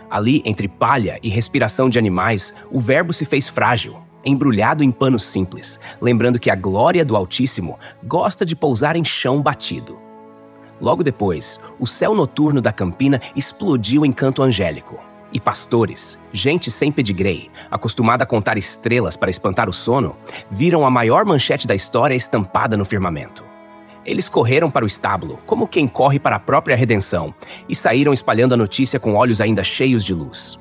Ali, entre palha e respiração de animais, o Verbo se fez frágil, embrulhado em panos simples, lembrando que a glória do Altíssimo gosta de pousar em chão batido. Logo depois, o céu noturno da campina explodiu em canto angélico. E pastores, gente sem pedigree, acostumada a contar estrelas para espantar o sono, viram a maior manchete da história estampada no firmamento. Eles correram para o estábulo, como quem corre para a própria redenção, e saíram espalhando a notícia com olhos ainda cheios de luz.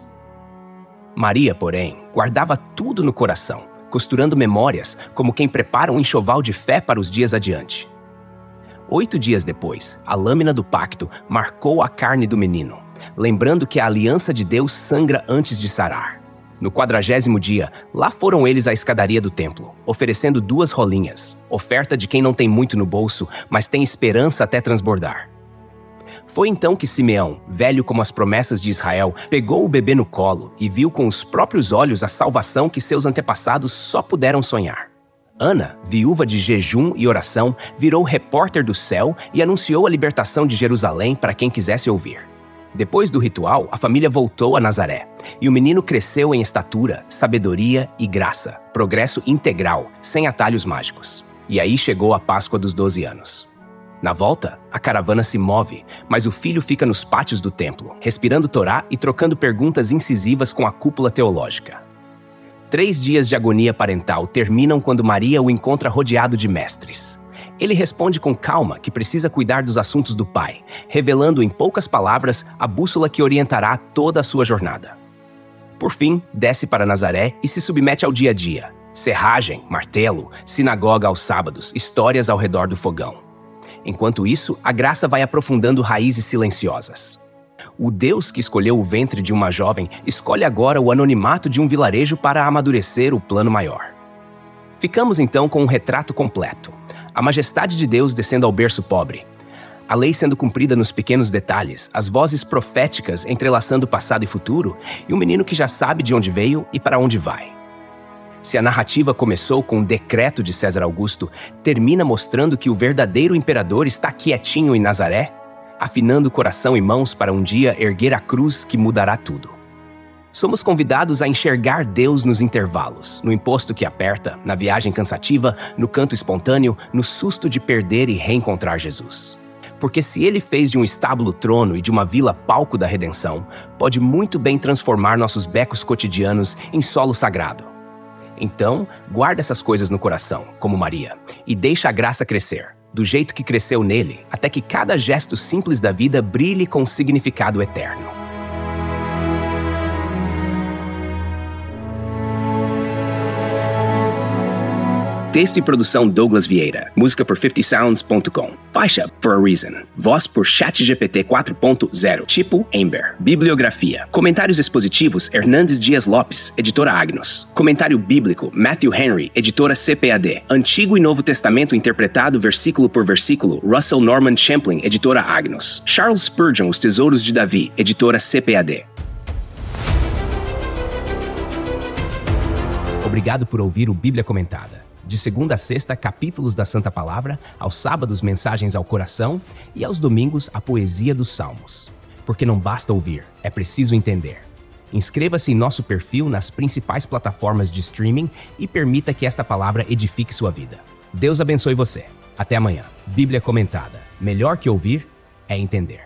Maria, porém, guardava tudo no coração, costurando memórias, como quem prepara um enxoval de fé para os dias adiante. 8 dias depois, a lâmina do pacto marcou a carne do menino, lembrando que a aliança de Deus sangra antes de sarar. No 40º dia, lá foram eles à escadaria do templo, oferecendo 2 rolinhas, oferta de quem não tem muito no bolso, mas tem esperança até transbordar. Foi então que Simeão, velho como as promessas de Israel, pegou o bebê no colo e viu com os próprios olhos a salvação que seus antepassados só puderam sonhar. Ana, viúva de jejum e oração, virou repórter do céu e anunciou a libertação de Jerusalém para quem quisesse ouvir. Depois do ritual, a família voltou a Nazaré, e o menino cresceu em estatura, sabedoria e graça, progresso integral, sem atalhos mágicos. E aí chegou a Páscoa dos 12 anos. Na volta, a caravana se move, mas o filho fica nos pátios do templo, respirando Torá e trocando perguntas incisivas com a cúpula teológica. 3 dias de agonia parental terminam quando Maria o encontra rodeado de mestres. Ele responde com calma que precisa cuidar dos assuntos do pai, revelando em poucas palavras a bússola que orientará toda a sua jornada. Por fim, desce para Nazaré e se submete ao dia a dia. Serragem, martelo, sinagoga aos sábados, histórias ao redor do fogão. Enquanto isso, a graça vai aprofundando raízes silenciosas. O Deus que escolheu o ventre de uma jovem escolhe agora o anonimato de um vilarejo para amadurecer o plano maior. Ficamos então com um retrato completo. A majestade de Deus descendo ao berço pobre. A lei sendo cumprida nos pequenos detalhes, as vozes proféticas entrelaçando passado e futuro, e um menino que já sabe de onde veio e para onde vai. Se a narrativa começou com o decreto de César Augusto, termina mostrando que o verdadeiro imperador está quietinho em Nazaré, afinando coração e mãos para um dia erguer a cruz que mudará tudo. Somos convidados a enxergar Deus nos intervalos, no imposto que aperta, na viagem cansativa, no canto espontâneo, no susto de perder e reencontrar Jesus. Porque se Ele fez de um estábulo trono e de uma vila palco da redenção, pode muito bem transformar nossos becos cotidianos em solo sagrado. Então, guarda essas coisas no coração, como Maria, e deixa a graça crescer, do jeito que cresceu nele, até que cada gesto simples da vida brilhe com significado eterno. Texto e produção Douglas Vieira. Música por 50sounds.com. Faixa For a Reason. Voz por ChatGPT 4.0. Tipo Ember. Bibliografia. Comentários expositivos Hernandes Dias Lopes, editora Agnos. Comentário bíblico Matthew Henry, editora CPAD. Antigo e Novo Testamento interpretado versículo por versículo Russell Norman Champlin, editora Agnos. Charles Spurgeon, Os Tesouros de Davi, editora CPAD. Obrigado por ouvir o Bíblia Comentada. De segunda a sexta, capítulos da Santa Palavra, aos sábados, mensagens ao coração e aos domingos, a poesia dos Salmos. Porque não basta ouvir, é preciso entender. Inscreva-se em nosso perfil nas principais plataformas de streaming e permita que esta palavra edifique sua vida. Deus abençoe você. Até amanhã. Bíblia Comentada. Melhor que ouvir é entender.